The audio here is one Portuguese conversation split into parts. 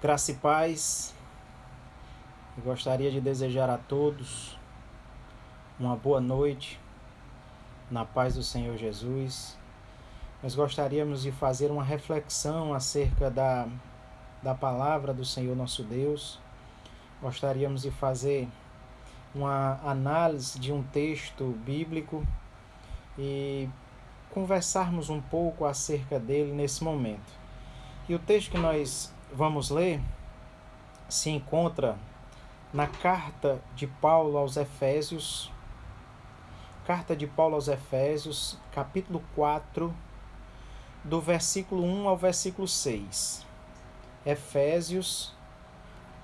Graça e paz. Eu gostaria de desejar a todos uma boa noite, na paz do Senhor Jesus. Nós gostaríamos de fazer uma reflexão acerca da palavra do Senhor nosso Deus. Gostaríamos de fazer uma análise de um texto bíblico e conversarmos um pouco acerca dele nesse momento. E o texto que nós vamos ler se encontra na carta de Paulo aos Efésios, capítulo 4, do versículo 1 ao versículo 6. Efésios,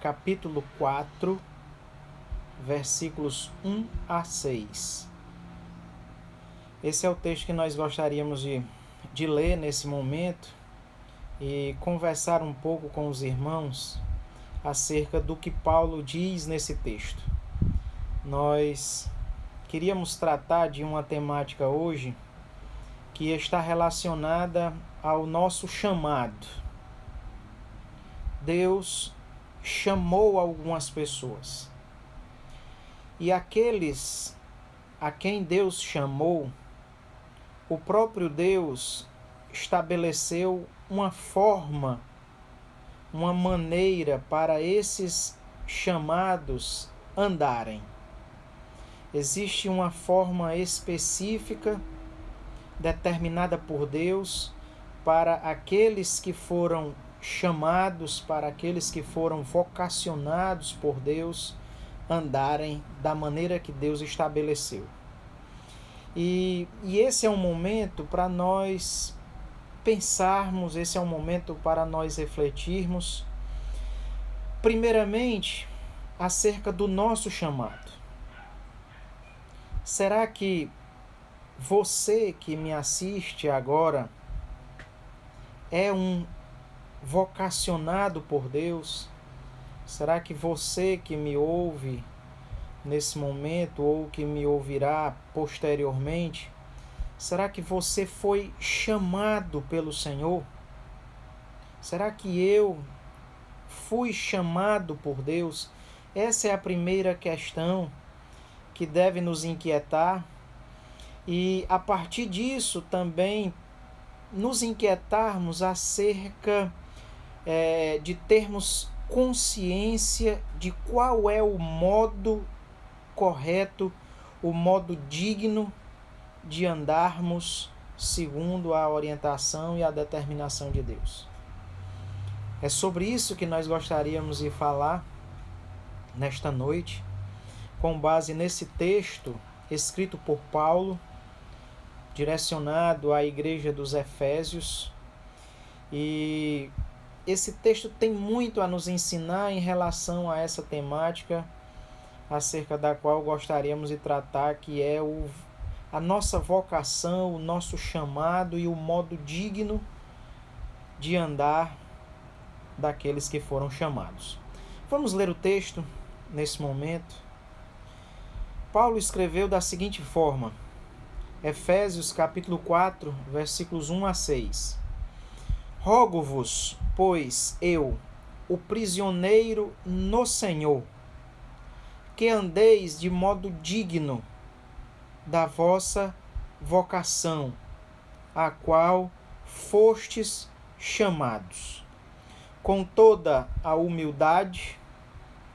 capítulo 4, versículos 1 a 6. Esse é o texto que nós gostaríamos de ler nesse momento e conversar um pouco com os irmãos acerca do que Paulo diz nesse texto. Nós queríamos tratar de uma temática hoje que está relacionada ao nosso chamado. Deus chamou algumas pessoas. E aqueles a quem Deus chamou, o próprio Deus estabeleceu uma forma, uma maneira para esses chamados andarem. Existe uma forma específica determinada por Deus para aqueles que foram chamados, para aqueles que foram vocacionados por Deus andarem da maneira que Deus estabeleceu. E esse é um momento para nós pensarmos, esse é um momento para nós refletirmos, primeiramente, acerca do nosso chamado. Será que você que me assiste agora é um vocacionado por Deus? Será que você que me ouve nesse momento ou que me ouvirá posteriormente, será que você foi chamado pelo Senhor? Será que eu fui chamado por Deus? Essa é a primeira questão que deve nos inquietar. E a partir disso também nos inquietarmos acerca de termos consciência de qual é o modo correto, o modo digno de andarmos segundo a orientação e a determinação de Deus. É sobre isso que nós gostaríamos de falar nesta noite, com base nesse texto escrito por Paulo, direcionado à igreja dos Efésios. E esse texto tem muito a nos ensinar em relação a essa temática, acerca da qual gostaríamos de tratar, que é a nossa vocação, o nosso chamado e o modo digno de andar daqueles que foram chamados. Vamos ler o texto nesse momento. Paulo escreveu da seguinte forma, Efésios capítulo 4, versículos 1 a 6. Rogo-vos, pois eu, o prisioneiro no Senhor, que andeis de modo digno da vossa vocação, a qual fostes chamados, com toda a humildade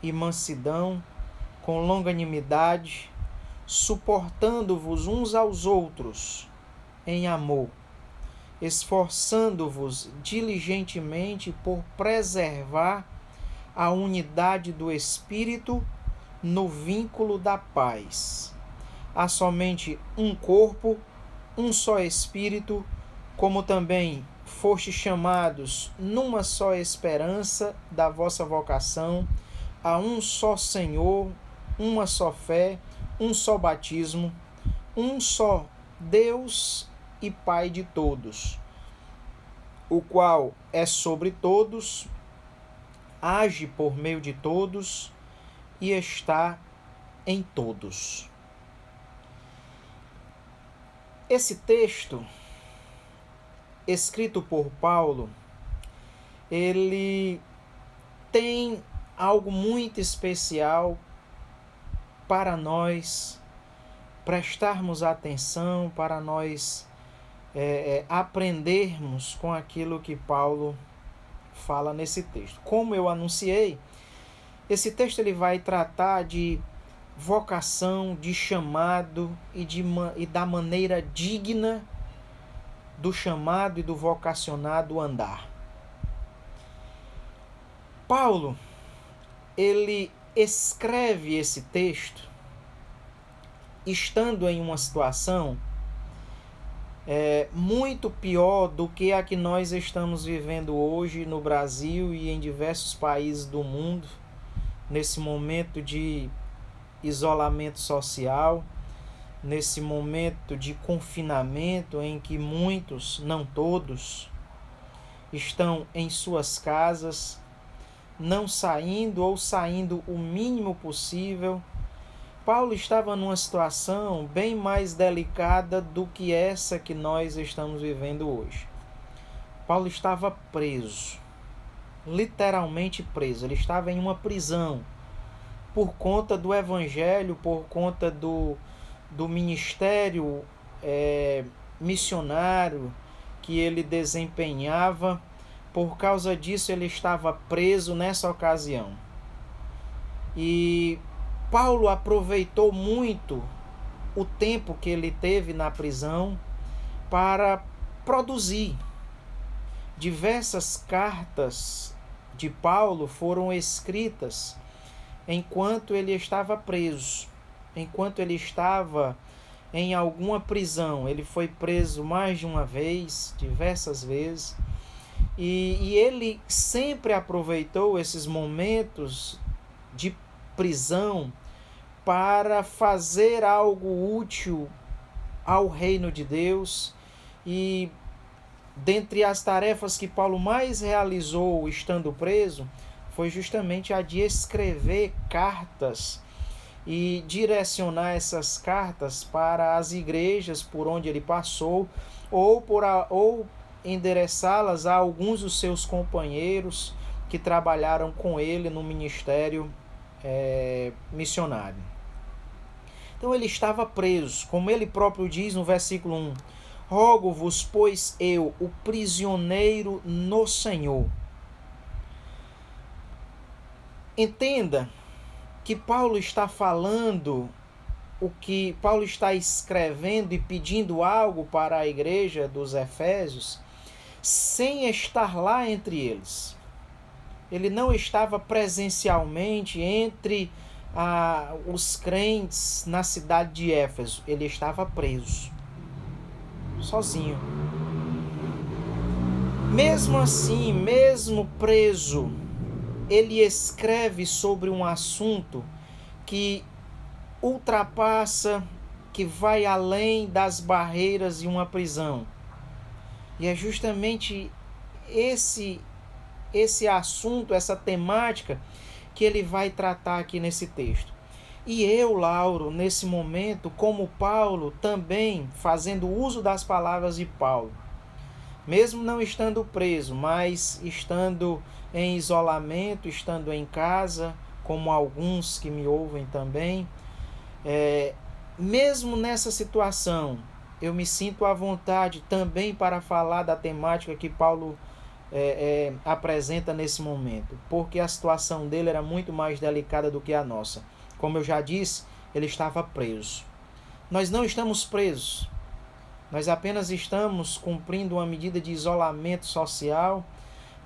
e mansidão, com longanimidade, suportando-vos uns aos outros em amor, esforçando-vos diligentemente por preservar a unidade do Espírito no vínculo da paz. Há somente um corpo, um só Espírito, como também fostes chamados numa só esperança da vossa vocação, a um só Senhor, uma só fé, um só batismo, um só Deus e Pai de todos, o qual é sobre todos, age por meio de todos e está em todos. Esse texto, escrito por Paulo, ele tem algo muito especial para nós prestarmos atenção, para nós aprendermos com aquilo que Paulo fala nesse texto. Como eu anunciei, esse texto ele vai tratar de vocação, de chamado e da maneira digna do chamado e do vocacionado andar. Paulo, ele escreve esse texto estando em uma situação muito pior do que a que nós estamos vivendo hoje no Brasil e em diversos países do mundo, nesse momento de isolamento social, nesse momento de confinamento em que muitos, não todos, estão em suas casas, não saindo ou saindo o mínimo possível. Paulo estava numa situação bem mais delicada do que essa que nós estamos vivendo hoje. Paulo estava preso, literalmente preso. Ele estava em uma prisão por conta do evangelho, por conta do ministério missionário que ele desempenhava. Por causa disso, ele estava preso nessa ocasião. E Paulo aproveitou muito o tempo que ele teve na prisão para produzir. Diversas cartas de Paulo foram escritas enquanto ele estava preso, enquanto ele estava em alguma prisão. Ele foi preso mais de uma vez, diversas vezes, e ele sempre aproveitou esses momentos de prisão para fazer algo útil ao reino de Deus. E dentre as tarefas que Paulo mais realizou estando preso, foi justamente a de escrever cartas e direcionar essas cartas para as igrejas por onde ele passou, ou endereçá-las a alguns dos seus companheiros que trabalharam com ele no ministério missionário. Então ele estava preso, como ele próprio diz no versículo 1: rogo-vos, pois eu, o prisioneiro no Senhor. Entenda que Paulo está falando o que Paulo está escrevendo e pedindo algo para a igreja dos Efésios sem estar lá entre eles. Ele não estava presencialmente entre os crentes na cidade de Éfeso. Ele estava preso, sozinho. Mesmo assim, mesmo preso, ele escreve sobre um assunto que ultrapassa, que vai além das barreiras de uma prisão. E é justamente esse assunto, essa temática que ele vai tratar aqui nesse texto. E eu, Lauro, nesse momento, como Paulo, também fazendo uso das palavras de Paulo, mesmo não estando preso, mas estando em isolamento, estando em casa, como alguns que me ouvem também, mesmo nessa situação, eu me sinto à vontade também para falar da temática que Paulo apresenta nesse momento, porque a situação dele era muito mais delicada do que a nossa. Como eu já disse, ele estava preso. Nós não estamos presos, nós apenas estamos cumprindo uma medida de isolamento social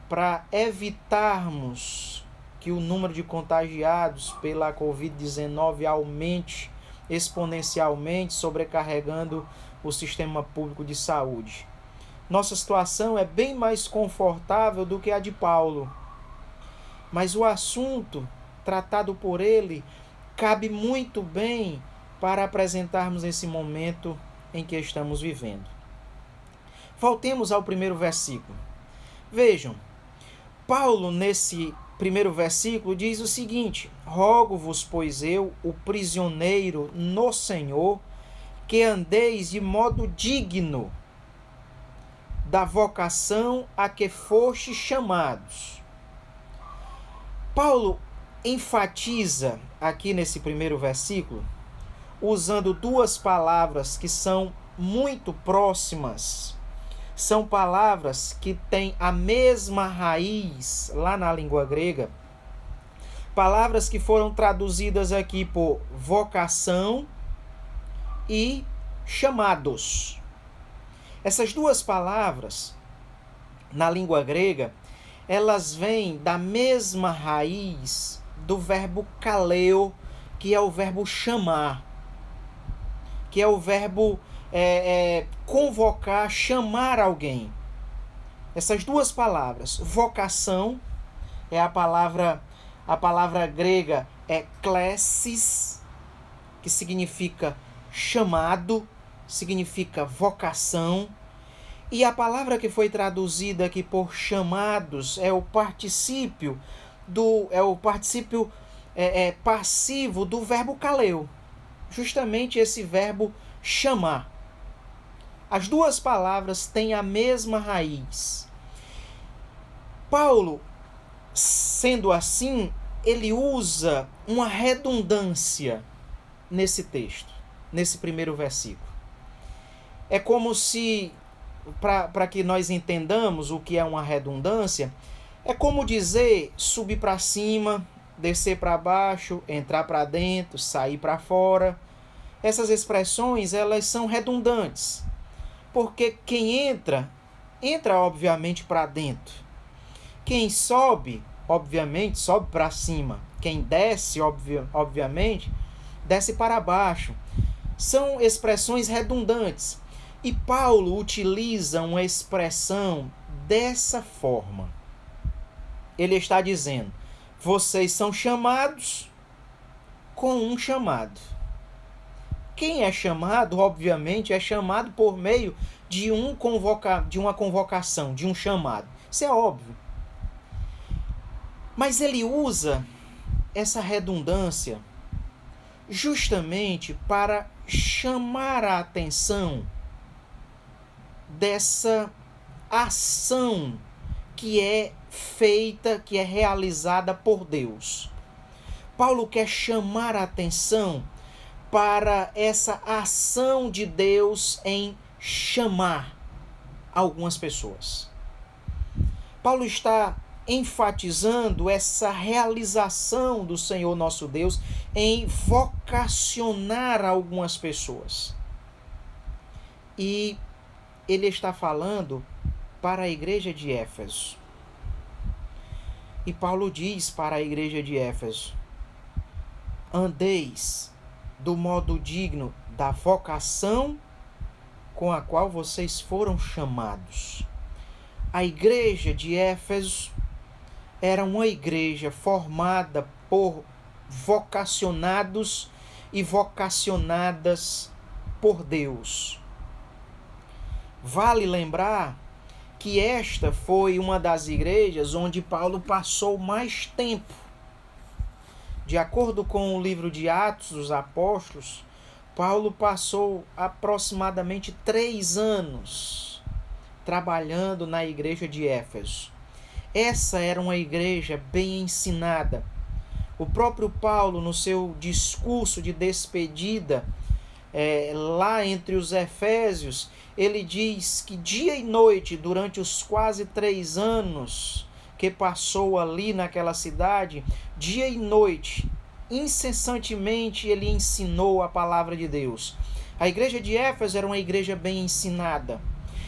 para evitarmos que o número de contagiados pela Covid-19 aumente exponencialmente, sobrecarregando o sistema público de saúde. Nossa situação é bem mais confortável do que a de Paulo, mas o assunto tratado por ele cabe muito bem para apresentarmos esse momento em que estamos vivendo. Voltemos ao primeiro versículo. Vejam, Paulo, nesse primeiro versículo, diz o seguinte: rogo-vos, pois eu, o prisioneiro no Senhor, que andeis de modo digno da vocação a que fostes chamados. Paulo enfatiza aqui nesse primeiro versículo, usando duas palavras que são muito próximas. São palavras que têm a mesma raiz lá na língua grega. Palavras que foram traduzidas aqui por vocação e chamados. Essas duas palavras, na língua grega, elas vêm da mesma raiz do verbo kaleo, que é o verbo chamar, que é o verbo convocar, chamar alguém. Essas duas palavras, vocação, é a palavra grega eklesis, que significa chamado, significa vocação. E a palavra que foi traduzida aqui por chamados é o particípio passivo do verbo kaleo. Justamente esse verbo chamar. As duas palavras têm a mesma raiz. Paulo, sendo assim, ele usa uma redundância nesse texto, nesse primeiro versículo. É como se, para que nós entendamos o que é uma redundância, é como dizer subir para cima, descer para baixo, entrar para dentro, sair para fora. Essas expressões, elas são redundantes, porque quem entra obviamente para dentro. Quem sobe, obviamente, sobe para cima. Quem desce, obviamente, desce para baixo. São expressões redundantes. E Paulo utiliza uma expressão dessa forma. Ele está dizendo: vocês são chamados com um chamado. Quem é chamado, obviamente, é chamado por meio de uma convocação, de um chamado. Isso é óbvio. Mas ele usa essa redundância justamente para chamar a atenção dessa ação que é feita, que é realizada por Deus. Paulo quer chamar a atenção para essa ação de Deus em chamar algumas pessoas. Paulo está enfatizando essa realização do Senhor nosso Deus em vocacionar algumas pessoas. E ele está falando para a igreja de Éfeso. E Paulo diz para a igreja de Éfeso: andeis do modo digno da vocação com a qual vocês foram chamados. A igreja de Éfeso era uma igreja formada por vocacionados e vocacionadas por Deus. Vale lembrar que esta foi uma das igrejas onde Paulo passou mais tempo. De acordo com o livro de Atos dos Apóstolos, Paulo passou aproximadamente 3 anos trabalhando na igreja de Éfeso. Essa era uma igreja bem ensinada. O próprio Paulo, no seu discurso de despedida, lá entre os Efésios, ele diz que dia e noite, durante os quase 3 anos que passou ali naquela cidade, dia e noite, incessantemente ele ensinou a palavra de Deus. A igreja de Éfeso era uma igreja bem ensinada.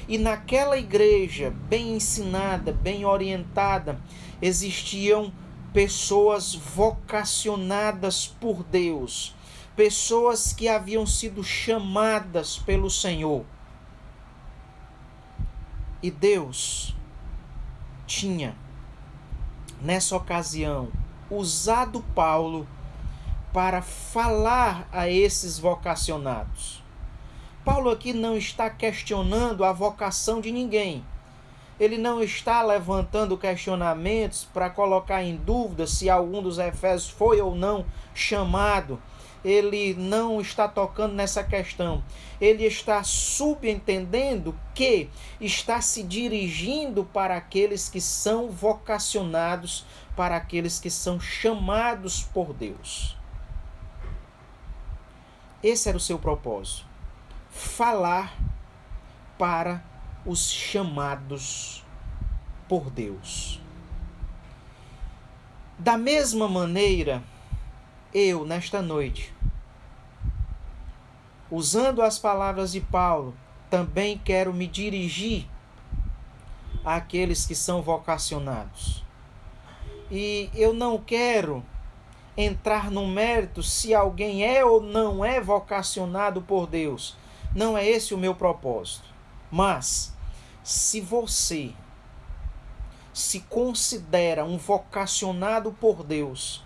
E naquela igreja bem ensinada, bem orientada, existiam pessoas vocacionadas por Deus, pessoas que haviam sido chamadas pelo Senhor. E Deus tinha, nessa ocasião, usado Paulo para falar a esses vocacionados. Paulo aqui não está questionando a vocação de ninguém. Ele não está levantando questionamentos para colocar em dúvida se algum dos Efésios foi ou não chamado. Ele não está tocando nessa questão. Ele está subentendendo que está se dirigindo para aqueles que são vocacionados para aqueles que são chamados por Deus. Esse era o seu propósito. Falar para os chamados por Deus. Da mesma maneira, eu, nesta noite, usando as palavras de Paulo, também quero me dirigir àqueles que são vocacionados. E eu não quero entrar no mérito se alguém é ou não é vocacionado por Deus. Não é esse o meu propósito. Mas, se você se considera um vocacionado por Deus,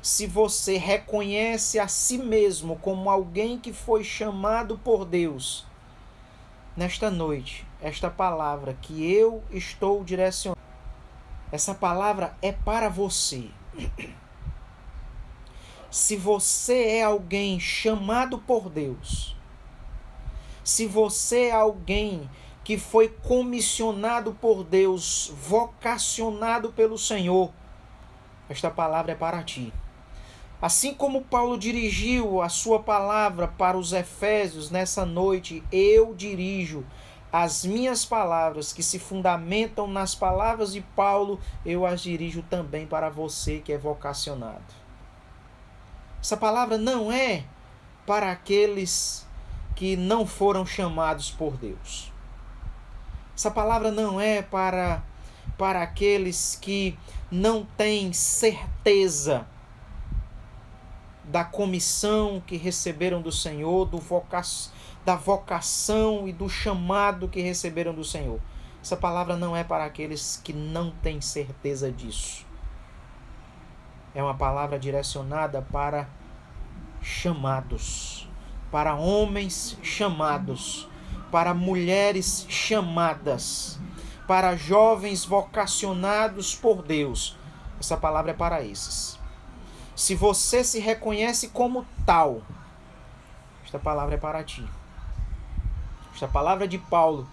se você reconhece a si mesmo como alguém que foi chamado por Deus, nesta noite, esta palavra que eu estou direcionando, essa palavra é para você. Se você é alguém chamado por Deus, se você é alguém que foi comissionado por Deus, vocacionado pelo Senhor, esta palavra é para ti. Assim como Paulo dirigiu a sua palavra para os Efésios nessa noite, eu dirijo as minhas palavras que se fundamentam nas palavras de Paulo, eu as dirijo também para você que é vocacionado. Essa palavra não é para aqueles que não foram chamados por Deus. Essa palavra não é para aqueles que não têm certeza da comissão que receberam do Senhor, da vocação e do chamado que receberam do Senhor. Essa palavra não é para aqueles que não têm certeza disso. É uma palavra direcionada para chamados, para homens chamados, para mulheres chamadas, para jovens vocacionados por Deus. Essa palavra é para esses. Se você se reconhece como tal, esta palavra é para ti. Esta palavra de Paulo,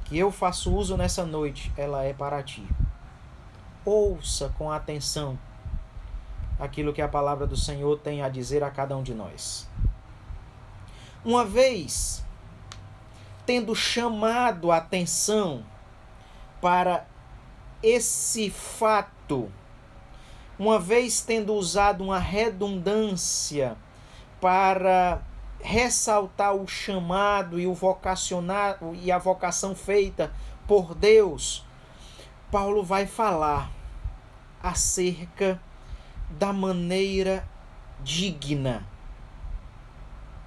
que eu faço uso nessa noite, ela é para ti. Ouça com atenção aquilo que a palavra do Senhor tem a dizer a cada um de nós. Uma vez tendo chamado a atenção para esse fato, uma vez tendo usado uma redundância para ressaltar o chamado e o vocacionado e a vocação feita por Deus, Paulo vai falar acerca da maneira digna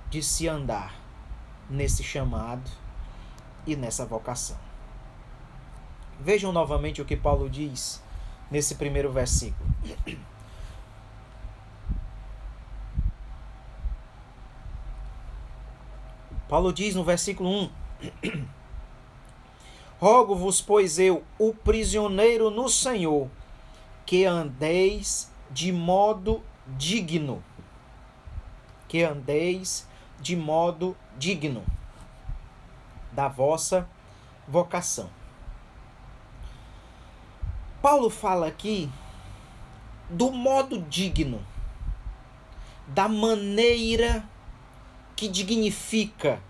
de se andar nesse chamado e nessa vocação. Vejam novamente o que Paulo diz nesse primeiro versículo. Paulo diz no versículo 1: Rogo-vos, pois eu, o prisioneiro no Senhor, que andeis de modo digno. Que andeis de modo digno da vossa vocação. Paulo fala aqui do modo digno, da maneira que dignifica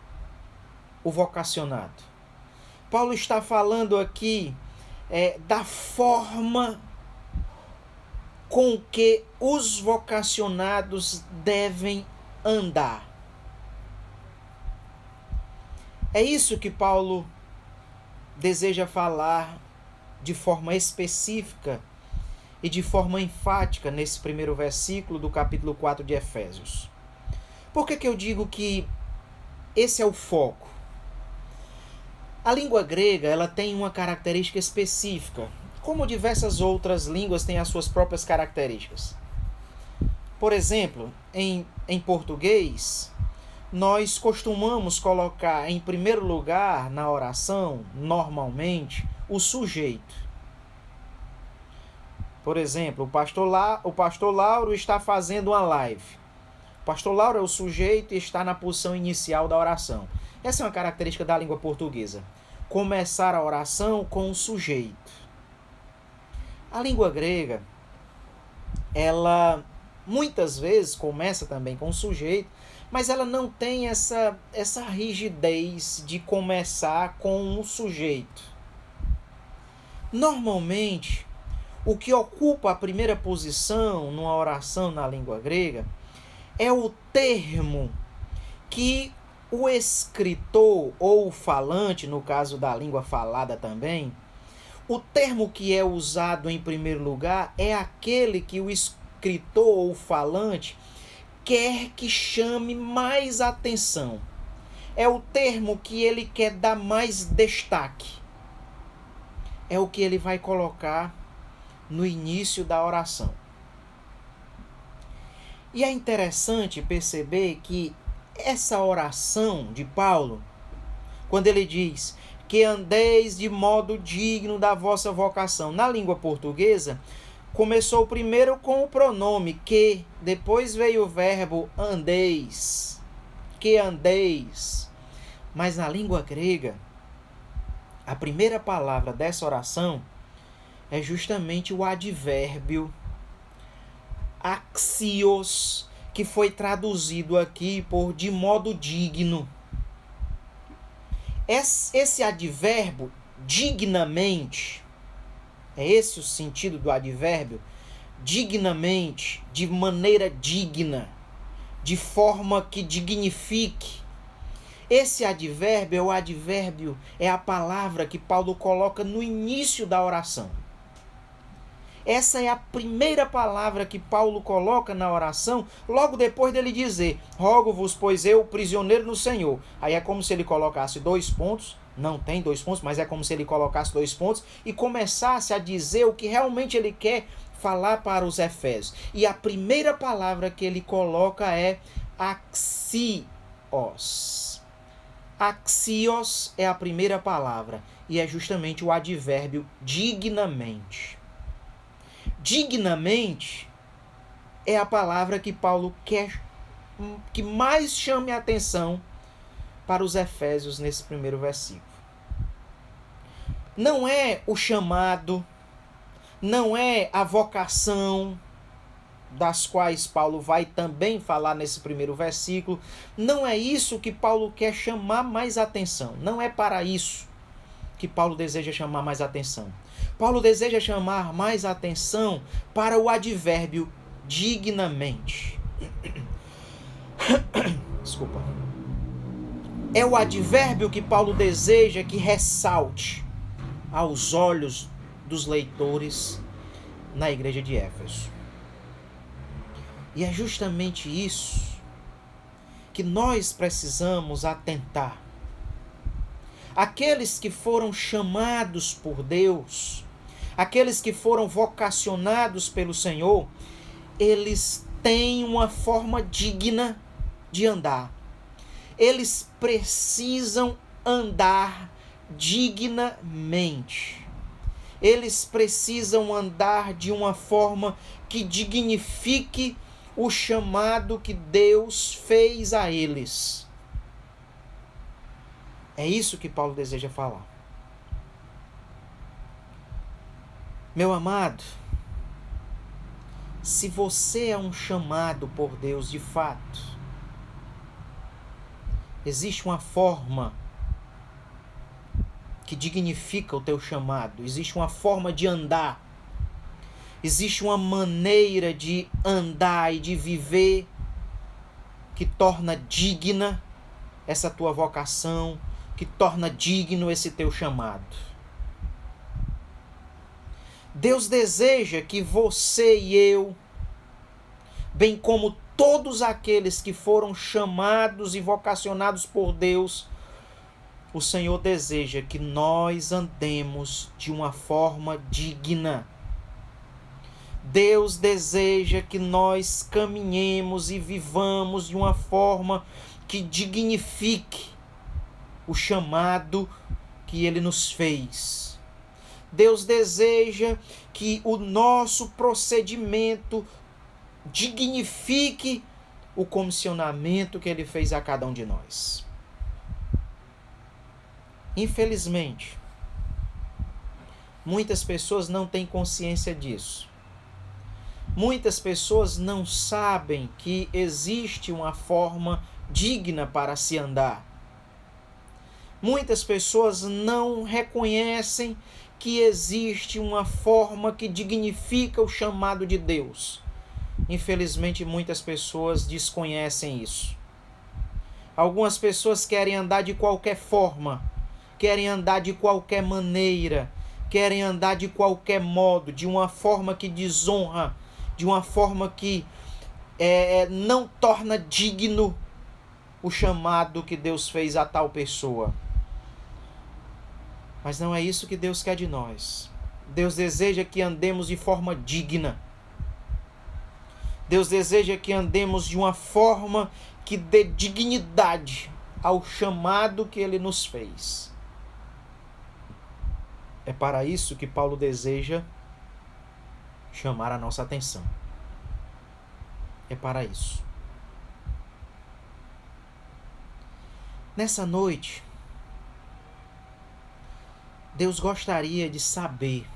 o vocacionado. Paulo está falando aqui da forma com que os vocacionados devem andar. É isso que Paulo deseja falar de forma específica e de forma enfática nesse primeiro versículo do capítulo 4 de Efésios. Por que eu digo que esse é o foco? A língua grega, ela tem uma característica específica, como diversas outras línguas têm as suas próprias características. Por exemplo, em português, nós costumamos colocar em primeiro lugar na oração, normalmente, o sujeito. Por exemplo, o pastor Lauro está fazendo uma live. O pastor Lauro é o sujeito e está na posição inicial da oração. Essa é uma característica da língua portuguesa. Começar a oração com o sujeito. A língua grega, ela muitas vezes começa também com o sujeito, mas ela não tem essa rigidez de começar com o sujeito. Normalmente, o que ocupa a primeira posição numa oração na língua grega é o termo que o escritor ou o falante, no caso da língua falada também, o termo que é usado em primeiro lugar é aquele que o escritor ou o falante quer que chame mais atenção. É o termo que ele quer dar mais destaque. É o que ele vai colocar no início da oração. E é interessante perceber que essa oração de Paulo, quando ele diz que andeis de modo digno da vossa vocação, na língua portuguesa, começou primeiro com o pronome que, depois veio o verbo andeis, que andeis. Mas na língua grega, a primeira palavra dessa oração é justamente o advérbio axios, que foi traduzido aqui por de modo digno. Esse advérbio, dignamente, é esse o sentido do advérbio, dignamente, de maneira digna, de forma que dignifique. Esse advérbio é a palavra que Paulo coloca no início da oração. Essa é a primeira palavra que Paulo coloca na oração, logo depois dele dizer, rogo-vos, pois eu, prisioneiro no Senhor. Aí é como se ele colocasse 2 pontos, não tem 2 pontos, mas é como se ele colocasse 2 pontos e começasse a dizer o que realmente ele quer falar para os Efésios. E a primeira palavra que ele coloca é axios. Axios é a primeira palavra e é justamente o advérbio dignamente. Dignamente é a palavra que Paulo quer que mais chame a atenção para os Efésios nesse primeiro versículo. Não é o chamado, não é a vocação, das quais Paulo vai também falar nesse primeiro versículo. Não é isso que Paulo quer chamar mais atenção. Não é para isso que Paulo deseja chamar mais atenção. Paulo deseja chamar mais atenção para o advérbio dignamente. Desculpa. É o advérbio que Paulo deseja que ressalte aos olhos dos leitores na igreja de Éfeso. E é justamente isso que nós precisamos atentar. Aqueles que foram chamados por Deus, aqueles que foram vocacionados pelo Senhor, eles têm uma forma digna de andar. Eles precisam andar dignamente. Eles precisam andar de uma forma que dignifique o chamado que Deus fez a eles. É isso que Paulo deseja falar. Meu amado, se você é um chamado por Deus de fato, existe uma forma que dignifica o teu chamado, existe uma forma de andar, existe uma maneira de andar e de viver que torna digna essa tua vocação, que torna digno esse teu chamado. Deus deseja que você e eu, bem como todos aqueles que foram chamados e vocacionados por Deus, o Senhor deseja que nós andemos de uma forma digna. Deus deseja que nós caminhemos e vivamos de uma forma que dignifique o chamado que Ele nos fez. Deus deseja que o nosso procedimento dignifique o comissionamento que Ele fez a cada um de nós. Infelizmente, Muitas pessoas não têm consciência disso. Muitas pessoas não sabem que existe uma forma digna para se andar. Muitas pessoas não reconhecem que existe uma forma que dignifica o chamado de Deus. Infelizmente, muitas pessoas desconhecem isso. Algumas pessoas querem andar de qualquer forma, querem andar de qualquer maneira, querem andar de qualquer modo, de uma forma que desonra, de uma forma que não torna digno o chamado que Deus fez a tal pessoa. Mas não é isso que Deus quer de nós. Deus deseja que andemos de forma digna. Deus deseja que andemos de uma forma que dê dignidade ao chamado que Ele nos fez. É para isso que Paulo deseja chamar a nossa atenção. É para isso. Nessa noite, Deus gostaria de saber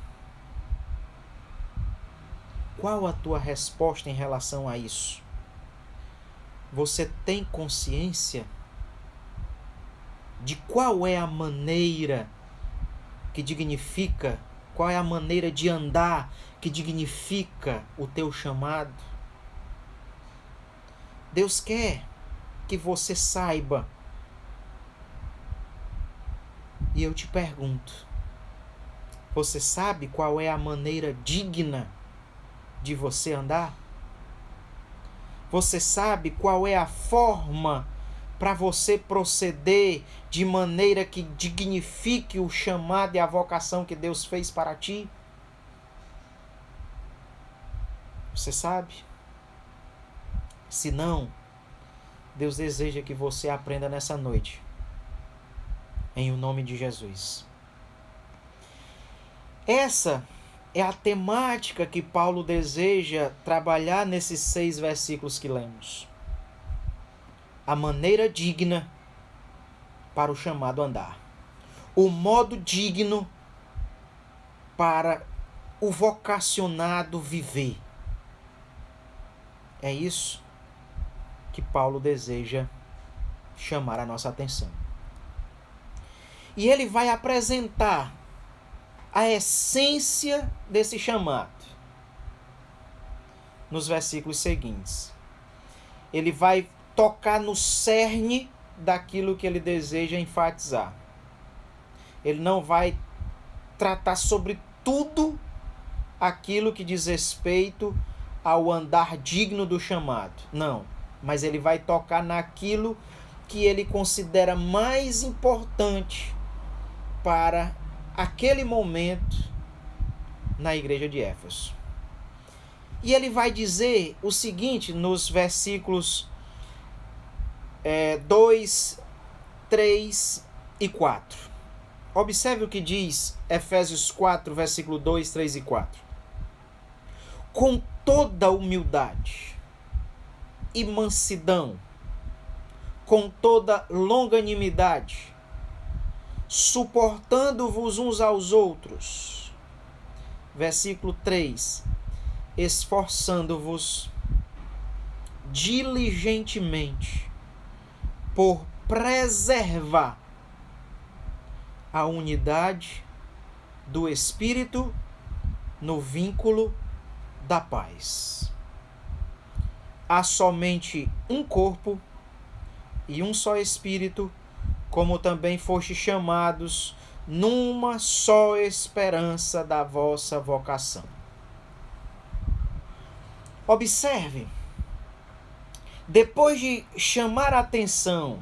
qual a tua resposta em relação a isso. Você tem consciência de qual é a maneira que dignifica, qual é a maneira de andar que dignifica o teu chamado? Deus quer que você saiba. E eu te pergunto, você sabe qual é a maneira digna de você andar? Você sabe qual é a forma para você proceder de maneira que dignifique o chamado e a vocação que Deus fez para ti? Você sabe? Se não, Deus deseja que você aprenda nessa noite. Em o nome de Jesus. Essa é a temática que Paulo deseja trabalhar nesses 6 versículos que lemos. A maneira digna para o chamado andar. O modo digno para o vocacionado viver. É isso que Paulo deseja chamar a nossa atenção. E ele vai apresentar a essência desse chamado nos versículos seguintes. Ele vai tocar no cerne daquilo que ele deseja enfatizar. Ele não vai tratar sobre tudo aquilo que diz respeito ao andar digno do chamado. Não, mas ele vai tocar naquilo que ele considera mais importante para aquele momento na igreja de Éfeso. E ele vai dizer o seguinte nos versículos 2, 3 e 4. Observe o que diz Efésios 4, versículo 2, 3 e 4. Com toda humildade e mansidão, com toda longanimidade, suportando-vos uns aos outros. Versículo 3. Esforçando-vos diligentemente por preservar a unidade do Espírito no vínculo da paz. Há somente um corpo e um só Espírito, como também fostes chamados numa só esperança da vossa vocação. Observe, depois de chamar a atenção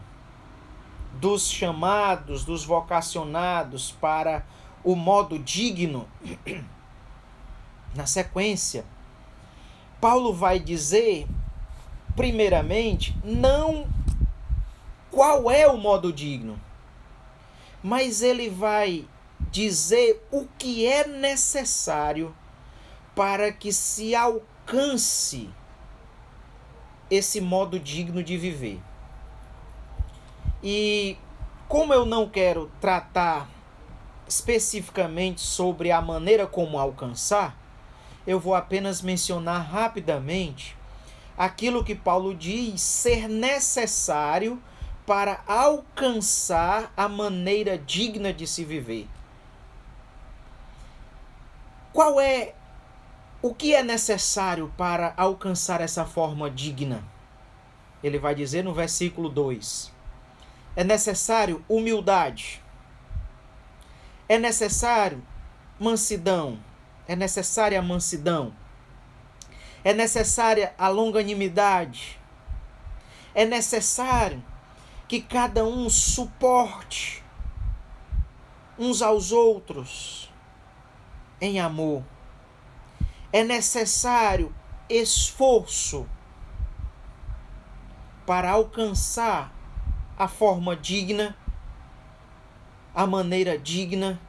dos chamados, dos vocacionados para o modo digno, na sequência, Paulo vai dizer, primeiramente, não qual é o modo digno, mas ele vai dizer o que é necessário para que se alcance esse modo digno de viver. E como eu não quero tratar especificamente sobre a maneira como alcançar, eu vou apenas mencionar rapidamente aquilo que Paulo diz ser necessário para alcançar a maneira digna de se viver. O que é necessário para alcançar essa forma digna? Ele vai dizer no versículo 2. É necessário humildade. É necessário mansidão. É necessária a mansidão. É necessária a longanimidade. É necessário que cada um suporte uns aos outros em amor. É necessário esforço para alcançar a forma digna, a maneira digna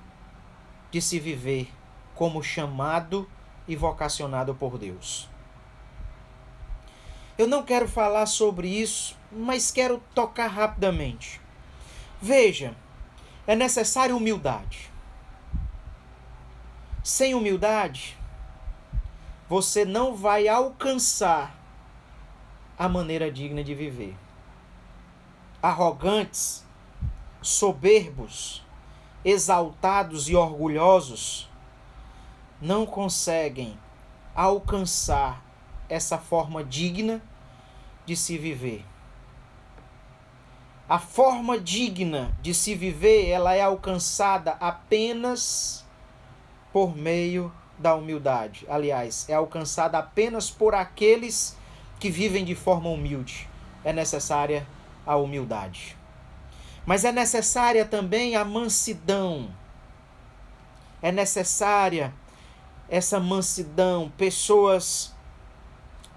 de se viver como chamado e vocacionado por Deus. Eu não quero falar sobre isso, mas quero tocar rapidamente. Veja, é necessário humildade. Sem humildade, você não vai alcançar a maneira digna de viver. Arrogantes, soberbos, exaltados e orgulhosos não conseguem alcançar essa forma digna de se viver. A forma digna de se viver, ela é alcançada apenas por meio da humildade. Aliás, é alcançada apenas por aqueles que vivem de forma humilde. É necessária a humildade. Mas é necessária também a mansidão. É necessária essa mansidão. Pessoas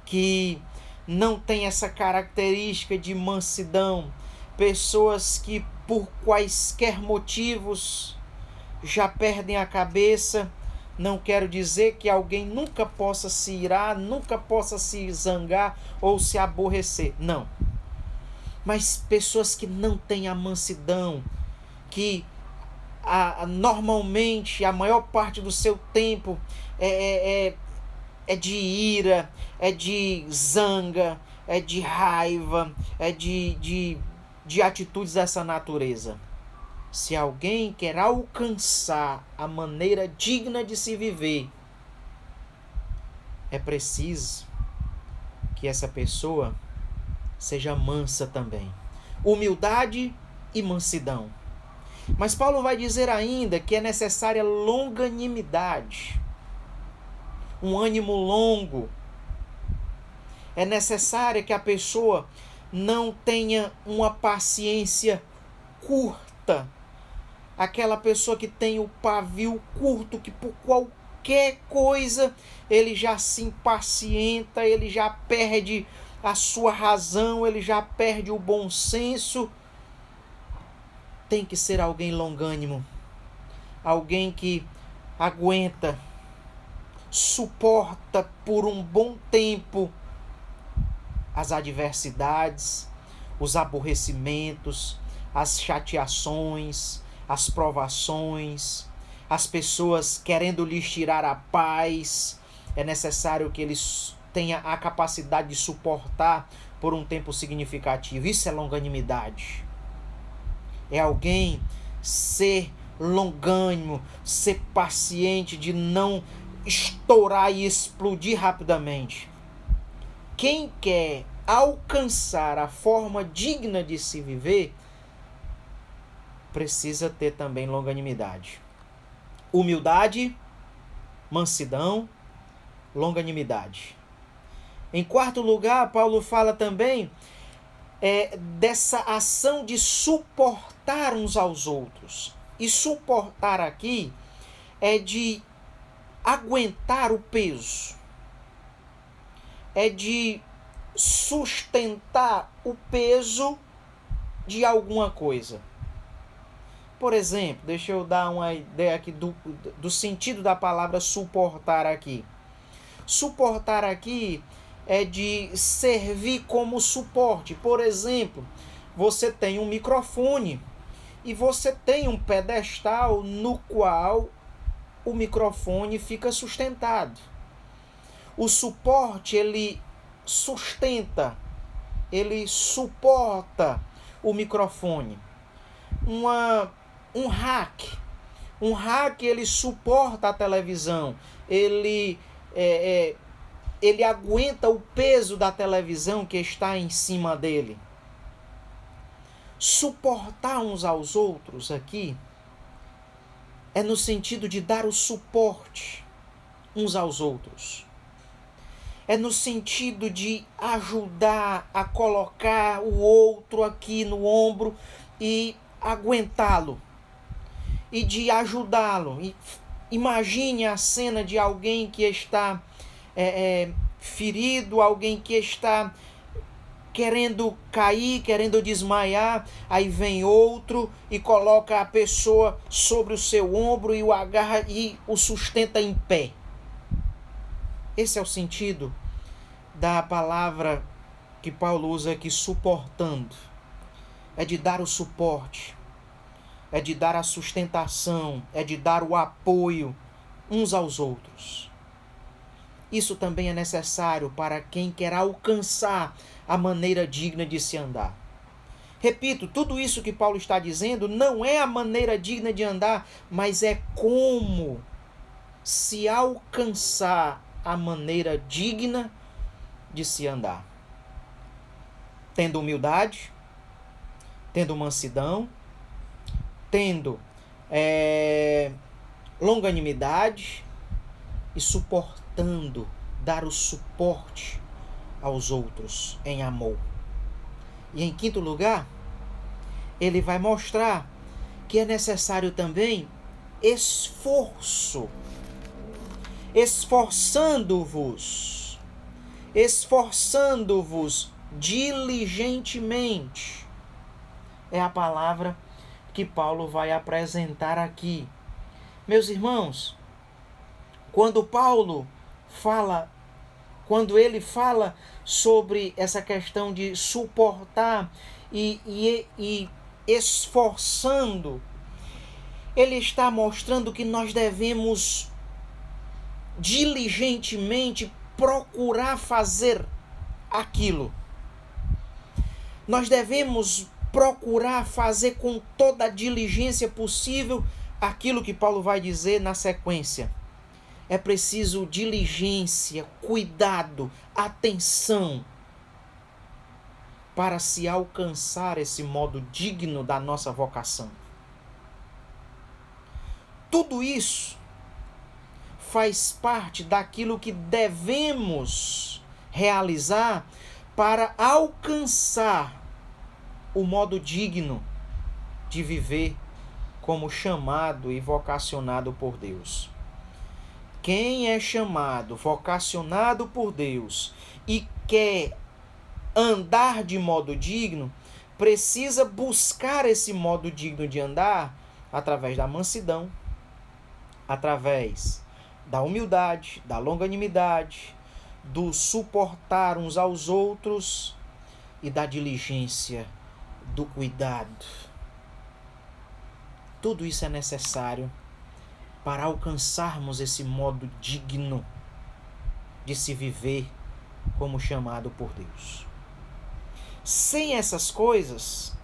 que não têm essa característica de mansidão. Pessoas que por quaisquer motivos já perdem a cabeça. Não quero dizer que alguém nunca possa se irar, nunca possa se zangar ou se aborrecer. Não. Mas pessoas que não têm a mansidão, que normalmente a maior parte do seu tempo é de ira, é de zanga, é de raiva, é de atitudes dessa natureza. Se alguém quer alcançar a maneira digna de se viver, é preciso que essa pessoa seja mansa também. Humildade e mansidão. Mas Paulo vai dizer ainda que é necessária longanimidade. Um ânimo longo. É necessário que a pessoa não tenha uma paciência curta. Aquela pessoa que tem o pavio curto, que por qualquer coisa ele já se impacienta, ele já perde a sua razão, ele já perde o bom senso. Tem que ser alguém longânimo, alguém que aguenta, suporta por um bom tempo as adversidades, os aborrecimentos, as chateações, as provações, as pessoas querendo lhes tirar a paz. É necessário que eles tenham a capacidade de suportar por um tempo significativo. Isso é longanimidade. É alguém ser longânimo, ser paciente, de não estourar e explodir rapidamente. Quem quer alcançar a forma digna de se viver, precisa ter também longanimidade. Humildade, mansidão, longanimidade. Em quarto lugar, Paulo fala também dessa ação de suportar uns aos outros. E suportar aqui é de aguentar o peso. É de sustentar o peso de alguma coisa. Por exemplo, deixa eu dar uma ideia aqui do sentido da palavra suportar aqui. Suportar aqui é de servir como suporte. Por exemplo, você tem um microfone e você tem um pedestal no qual o microfone fica sustentado. O suporte, ele sustenta, ele suporta o microfone. Um rack, ele suporta a televisão, ele aguenta o peso da televisão que está em cima dele. Suportar uns aos outros aqui é no sentido de dar o suporte uns aos outros. É no sentido de ajudar a colocar o outro aqui no ombro e aguentá-lo. E de ajudá-lo. Imagine a cena de alguém que está ferido, alguém que está querendo cair, querendo desmaiar, aí vem outro e coloca a pessoa sobre o seu ombro e o agarra e o sustenta em pé. Esse é o sentido da palavra que Paulo usa aqui, suportando. É de dar o suporte, é de dar a sustentação, é de dar o apoio uns aos outros. Isso também é necessário para quem quer alcançar a maneira digna de se andar. Repito, tudo isso que Paulo está dizendo não é a maneira digna de andar, mas é como se alcançar a maneira digna de se andar. Tendo humildade, tendo mansidão, tendo longanimidade e suportando, dar o suporte aos outros em amor. E em quinto lugar, ele vai mostrar que é necessário também esforço. Esforçando-vos diligentemente. É a palavra que Paulo vai apresentar aqui. Meus irmãos, quando ele fala sobre essa questão de suportar e esforçando, ele está mostrando que nós devemos diligentemente procurar fazer aquilo. Nós devemos procurar fazer com toda a diligência possível aquilo que Paulo vai dizer na sequência. É preciso diligência, cuidado, atenção para se alcançar esse modo digno da nossa vocação. Tudo isso faz parte daquilo que devemos realizar para alcançar o modo digno de viver como chamado e vocacionado por Deus. Quem é chamado, vocacionado por Deus e quer andar de modo digno, precisa buscar esse modo digno de andar através da mansidão, através da humildade, da longanimidade, do suportar uns aos outros e da diligência, do cuidado. Tudo isso é necessário para alcançarmos esse modo digno de se viver como chamado por Deus. Sem essas coisas,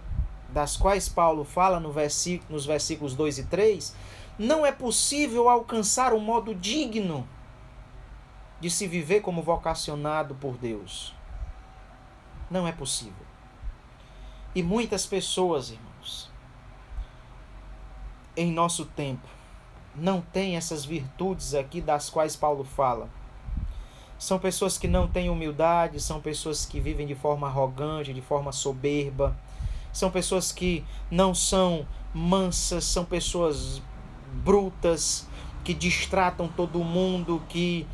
das quais Paulo fala nos versículos 2 e 3, não é possível alcançar o modo digno de se viver como vocacionado por Deus. Não é possível. E muitas pessoas, irmãos, em nosso tempo, não têm essas virtudes aqui das quais Paulo fala. São pessoas que não têm humildade, são pessoas que vivem de forma arrogante, de forma soberba, são pessoas que não são mansas, são pessoas brutas, que distratam todo mundo, que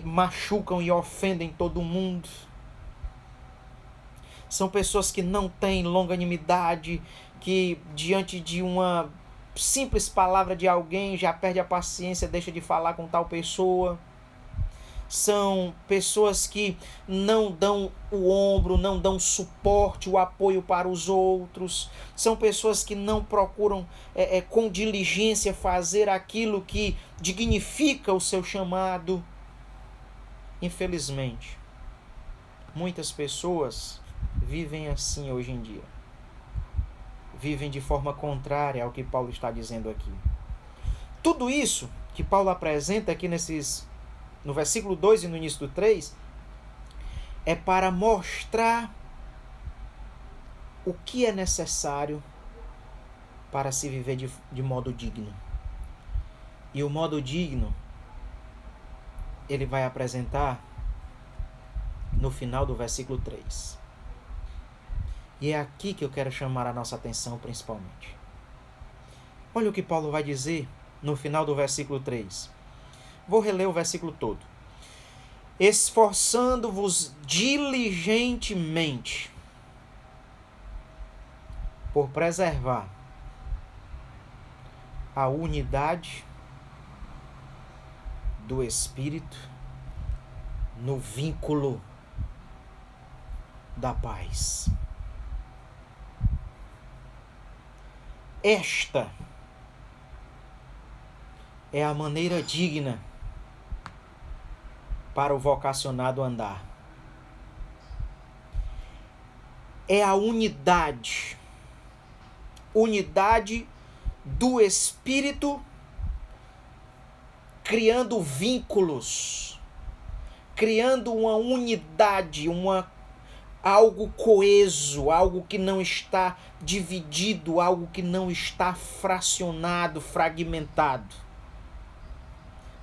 machucam e ofendem todo mundo. São pessoas que não têm longanimidade, que diante de uma simples palavra de alguém já perde a paciência, deixa de falar com tal pessoa. são pessoas que não dão o ombro, não dão suporte, o apoio para os outros, são pessoas que não procuram com diligência fazer aquilo que dignifica o seu chamado. Infelizmente, muitas pessoas vivem assim hoje em dia. Vivem de forma contrária ao que Paulo está dizendo aqui. Tudo isso que Paulo apresenta aqui no versículo 2 e no início do 3, é para mostrar o que é necessário para se viver de modo digno. E o modo digno, ele vai apresentar no final do versículo 3. E é aqui que eu quero chamar a nossa atenção principalmente. Olha o que Paulo vai dizer no final do versículo 3. Vou reler o versículo todo. Esforçando-vos diligentemente por preservar a unidade do Espírito no vínculo da paz. Esta é a maneira digna para o vocacionado andar. É a unidade do Espírito criando vínculos, criando uma unidade, algo coeso, algo que não está dividido, algo que não está fracionado, fragmentado,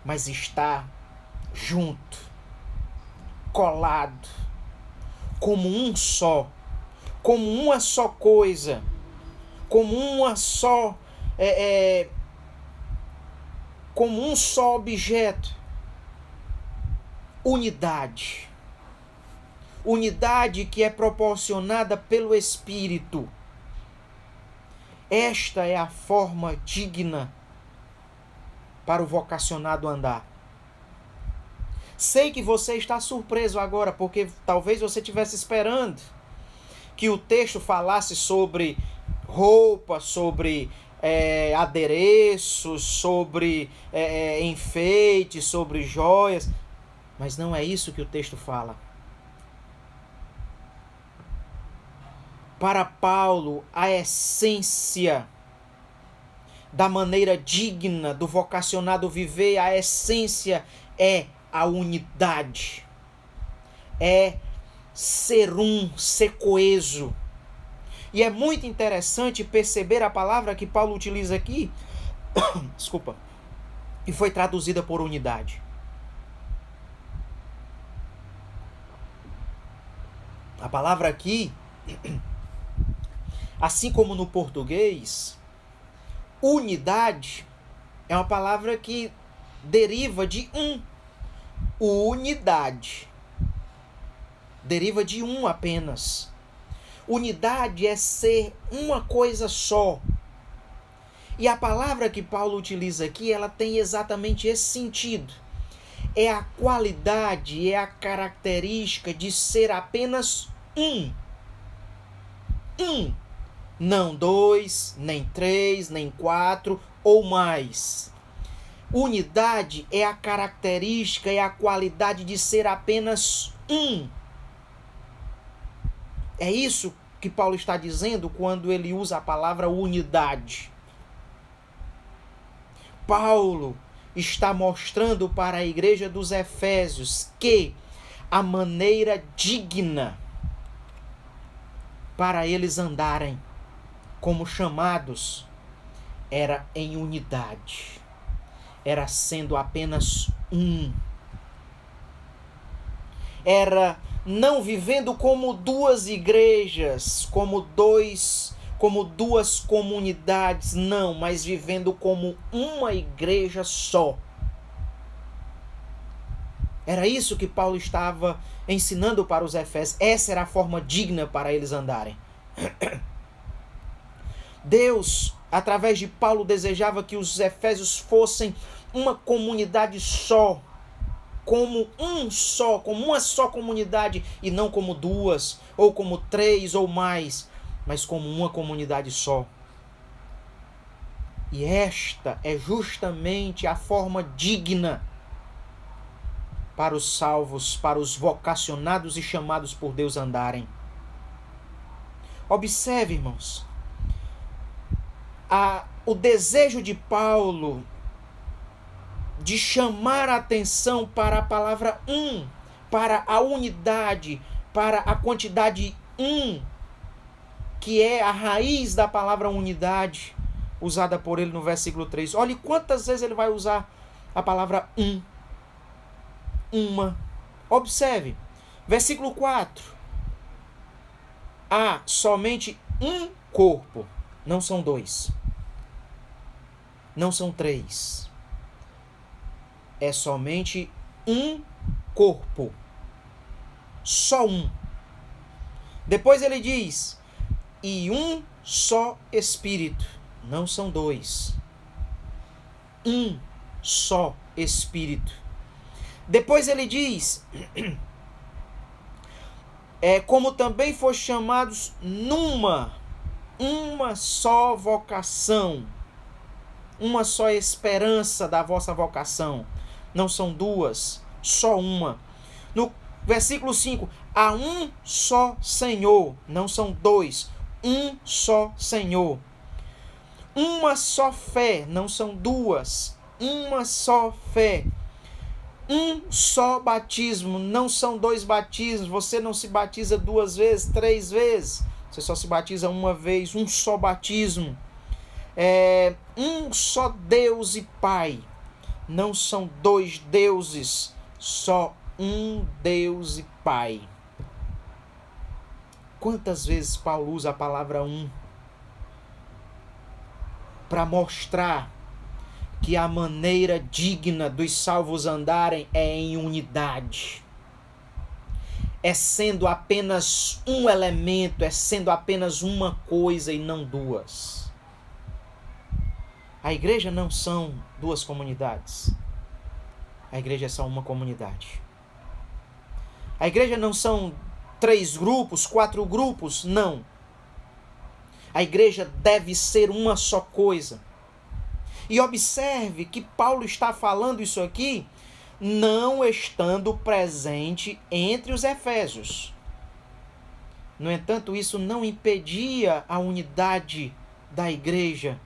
mas está junto, colado, como um só, como uma só coisa, como uma só, como um só objeto. Unidade que é proporcionada pelo Espírito. Esta é a forma digna para o vocacionado andar. Sei que você está surpreso agora, porque talvez você estivesse esperando que o texto falasse sobre roupa, sobre adereços, sobre enfeites, sobre joias. Mas não é isso que o texto fala. Para Paulo, a essência da maneira digna do vocacionado viver, a essência é a unidade. É ser ser coeso. E é muito interessante perceber a palavra que Paulo utiliza aqui, desculpa, e foi traduzida por unidade. A palavra aqui, assim como no português, unidade é uma palavra que deriva de unidade. Deriva de apenas. Unidade é ser uma coisa só. E a palavra que Paulo utiliza aqui, ela tem exatamente esse sentido. É a qualidade, é a característica de ser apenas um. Não 2, nem 3, nem 4 ou mais. Unidade é a característica, é a qualidade de ser apenas um. É isso que Paulo está dizendo quando ele usa a palavra unidade. Paulo está mostrando para a igreja dos Efésios que a maneira digna para eles andarem como chamados era em unidade, era sendo apenas um. Era não vivendo como duas igrejas, como duas comunidades, não, mas vivendo como uma igreja só. Era isso que Paulo estava ensinando para os Efésios. Essa era a forma digna para eles andarem. Deus, através de Paulo, desejava que os Efésios fossem uma comunidade só. como um só, como uma só comunidade, e não como duas, ou como três ou mais, mas como uma comunidade só. E esta é justamente a forma digna para os salvos, para os vocacionados e chamados por Deus andarem. Observe, irmãos, o desejo de Paulo de chamar a atenção para a palavra para a unidade, para a quantidade que é a raiz da palavra unidade, usada por ele no versículo 3. Olhe quantas vezes ele vai usar a palavra uma. Observe, versículo 4. Há somente um corpo, não são dois, não são três. É somente um corpo, só um. Depois ele diz, e um só Espírito, não são dois, um só Espírito. Depois ele diz, como também foste chamados uma só vocação, uma só esperança da vossa vocação. Não são duas, só uma. No versículo 5, há um só Senhor, não são dois, um só Senhor. Uma só fé, não são duas, uma só fé. Um só batismo, não são dois batismos. Você não se batiza duas vezes, três vezes. Você só se batiza uma vez, um só batismo. Um só Deus e Pai. Não são dois deuses, só um Deus e Pai. Quantas vezes Paulo usa a palavra para mostrar que a maneira digna dos salvos andarem é em unidade. É sendo apenas um elemento, é sendo apenas uma coisa e não duas. A igreja não são duas comunidades. A igreja é só uma comunidade. A igreja não são 3 grupos, 4 grupos, não. A igreja deve ser uma só coisa. E observe que Paulo está falando isso aqui não estando presente entre os efésios. No entanto, isso não impedia a unidade da igreja.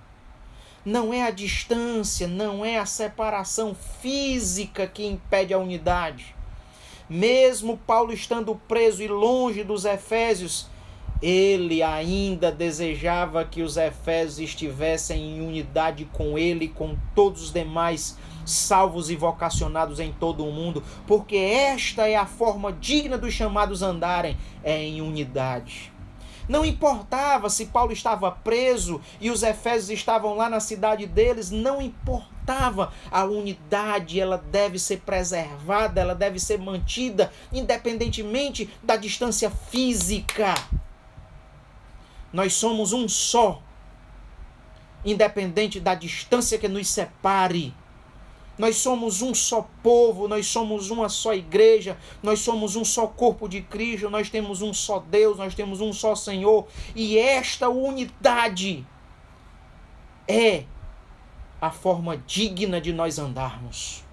Não é a distância, não é a separação física que impede a unidade. Mesmo Paulo estando preso e longe dos efésios, ele ainda desejava que os efésios estivessem em unidade com ele e com todos os demais salvos e vocacionados em todo o mundo, porque esta é a forma digna dos chamados andarem, é em unidade. Não importava se Paulo estava preso e os efésios estavam lá na cidade deles, não importava. A unidade, ela deve ser preservada, ela deve ser mantida, independentemente da distância física. Nós somos um só, independente da distância que nos separe. Nós somos um só povo, nós somos uma só igreja, nós somos um só corpo de Cristo, nós temos um só Deus, nós temos um só Senhor. E esta unidade é a forma digna de nós andarmos.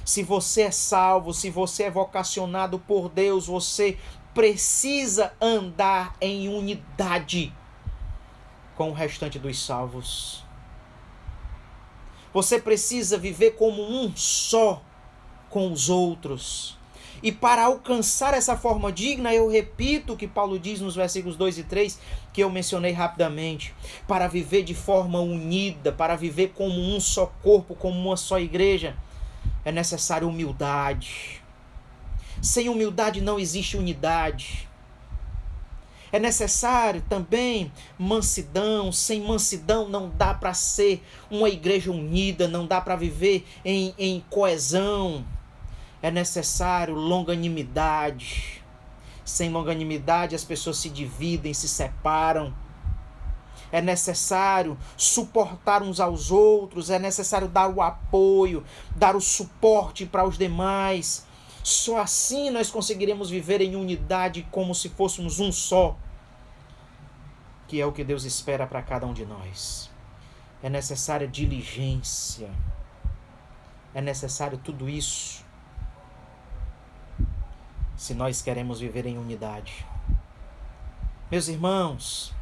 Se você é salvo, se você é vocacionado por Deus, você precisa andar em unidade com o restante dos salvos. Você precisa viver como um só com os outros. E para alcançar essa forma digna, eu repito o que Paulo diz nos versículos 2 e 3, que eu mencionei rapidamente. Para viver de forma unida, para viver como um só corpo, como uma só igreja, é necessária humildade. Sem humildade não existe unidade. É necessário também mansidão. Sem mansidão não dá para ser uma igreja unida, não dá para viver em coesão. É necessário longanimidade. Sem longanimidade as pessoas se dividem, se separam. é necessário suportar uns aos outros, é necessário dar o apoio, dar o suporte para os demais. Só assim nós conseguiremos viver em unidade como se fôssemos um só, que é o que Deus espera para cada um de nós. É necessária diligência, é necessário tudo isso se nós queremos viver em unidade. Meus irmãos,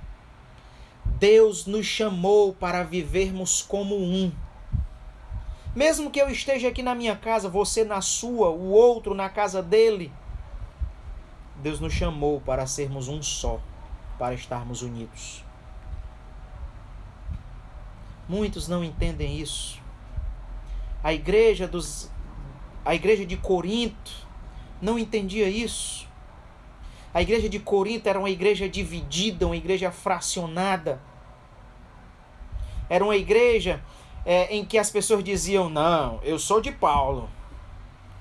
Deus nos chamou para vivermos como um. Mesmo que eu esteja aqui na minha casa, você na sua, o outro na casa dele, Deus nos chamou para sermos um só, para estarmos unidos. Muitos não entendem isso. A igreja de Corinto não entendia isso. A igreja de Corinto era uma igreja dividida, uma igreja fracionada. Era uma igreja em que as pessoas diziam, não, eu sou de Paulo.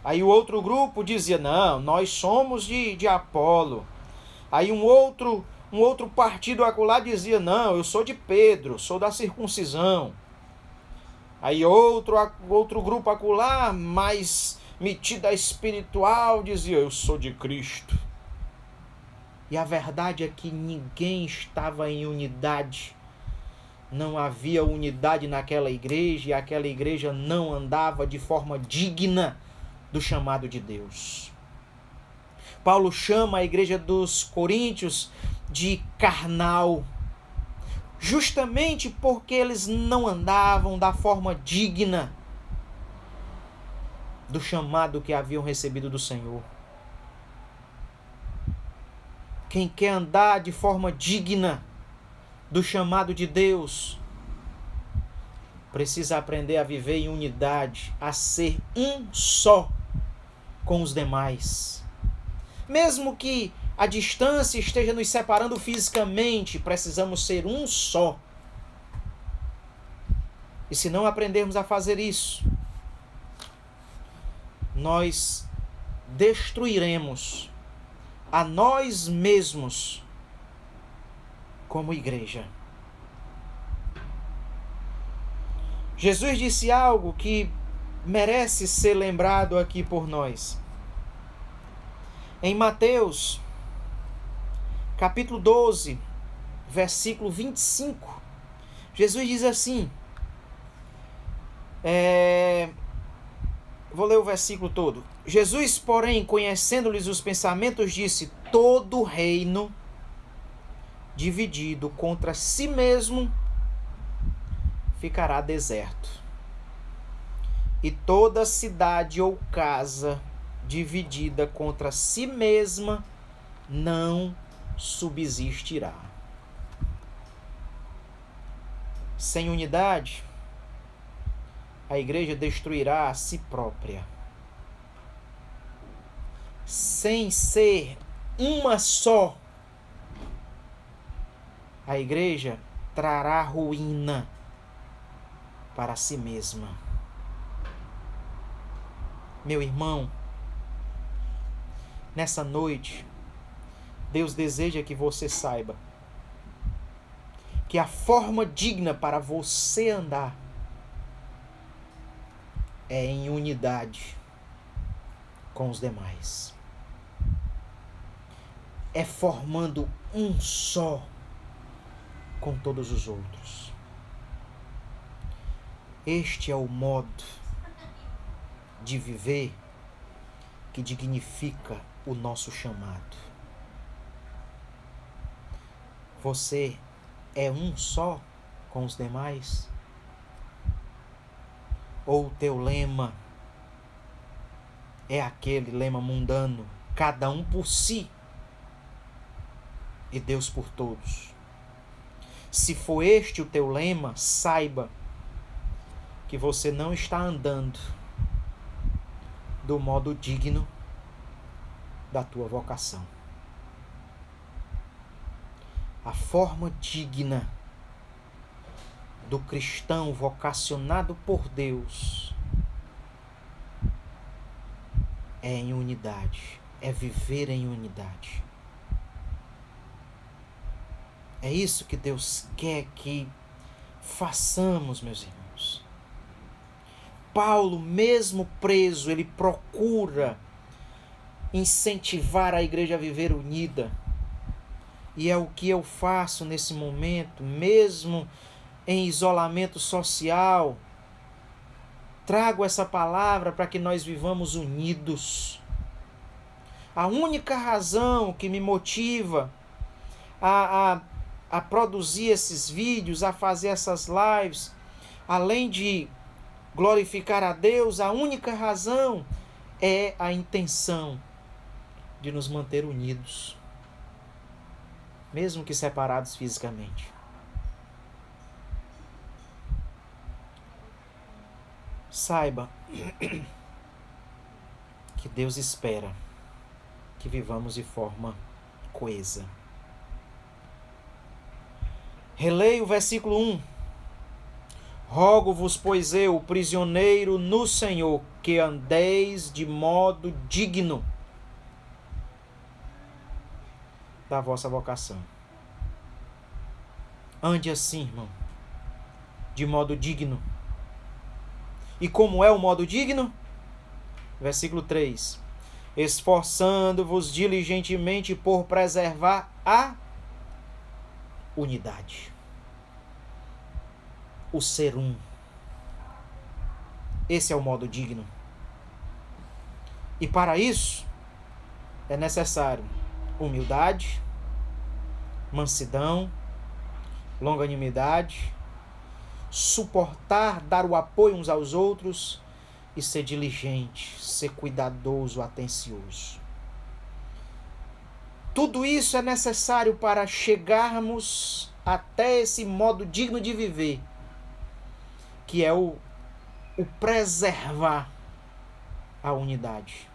Aí o outro grupo dizia, não, nós somos de Apolo. Aí um outro partido acolá dizia, não, eu sou de Pedro, sou da circuncisão. Aí outro grupo acolá, mais metida espiritual, dizia, eu sou de Cristo. E a verdade é que ninguém estava em unidade. Não havia unidade naquela igreja e aquela igreja não andava de forma digna do chamado de Deus. Paulo chama a igreja dos Coríntios de carnal, justamente porque eles não andavam da forma digna do chamado que haviam recebido do Senhor. Quem quer andar de forma digna do chamado de Deus precisa aprender a viver em unidade, a ser um só com os demais. Mesmo que a distância esteja nos separando fisicamente, precisamos ser um só. E se não aprendermos a fazer isso, nós destruiremos a nós mesmos como igreja. Jesus disse algo que merece ser lembrado aqui por nós. Em Mateus, capítulo 12, versículo 25, Jesus diz assim, vou ler o versículo todo. Jesus, porém, conhecendo-lhes os pensamentos, disse, todo reino dividido contra si mesmo ficará deserto. E toda cidade ou casa dividida contra si mesma não subsistirá. Sem unidade, a igreja destruirá a si própria. Sem ser uma só, a igreja trará ruína para si mesma. Meu irmão, nessa noite, Deus deseja que você saiba que a forma digna para você andar é em unidade com os demais. É formando um só com todos os outros. Este é o modo de viver que dignifica o nosso chamado. Você é um só com os demais? Ou o teu lema é aquele lema mundano, cada um por si e Deus por todos? Se for este o teu lema, saiba que você não está andando do modo digno da tua vocação. A forma digna do cristão vocacionado por Deus é em unidade, é viver em unidade. É isso que Deus quer que façamos, meus irmãos. Paulo, mesmo preso, ele procura incentivar a igreja a viver unida. E é o que eu faço nesse momento, mesmo em isolamento social. Trago essa palavra para que nós vivamos unidos. A única razão que me motiva a produzir esses vídeos, a fazer essas lives, além de glorificar a Deus, a única razão é a intenção de nos manter unidos, mesmo que separados fisicamente. Saiba que Deus espera que vivamos de forma coesa. Releia o versículo 1. Rogo-vos, pois eu, prisioneiro no Senhor, que andeis de modo digno da vossa vocação. Ande assim, irmão, de modo digno. E como é o modo digno? Versículo 3. Esforçando-vos diligentemente por preservar a unidade. O ser um. Esse é o modo digno. E para isso é necessário humildade, mansidão, longanimidade, suportar, dar o apoio uns aos outros e ser diligente, ser cuidadoso, atencioso. Tudo isso é necessário para chegarmos até esse modo digno de viver, que é o preservar a unidade.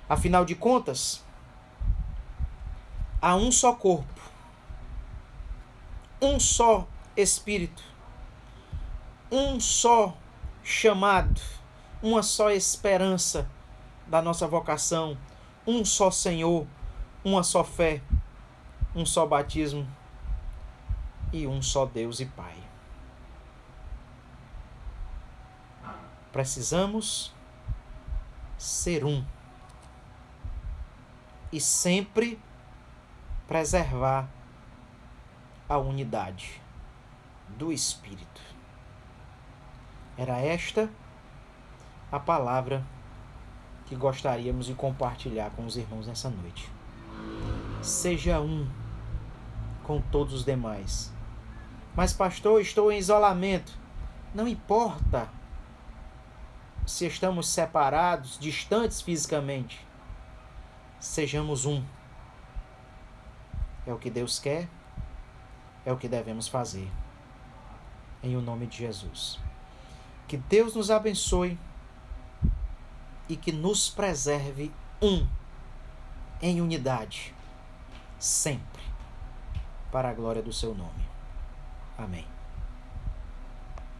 Afinal de contas, há um só corpo, um só Espírito, um só chamado, uma só esperança da nossa vocação, um só Senhor, uma só fé, um só batismo e um só Deus e Pai. Precisamos ser um e sempre preservar a unidade do Espírito. Era esta a palavra que gostaríamos de compartilhar com os irmãos nessa noite. Seja um com todos os demais. Mas, pastor, estou em isolamento. Não importa se estamos separados, distantes fisicamente. Sejamos um. É o que Deus quer, é o que devemos fazer. Em o nome de Jesus. Que Deus nos abençoe e que nos preserve em unidade, sempre, para a glória do seu nome.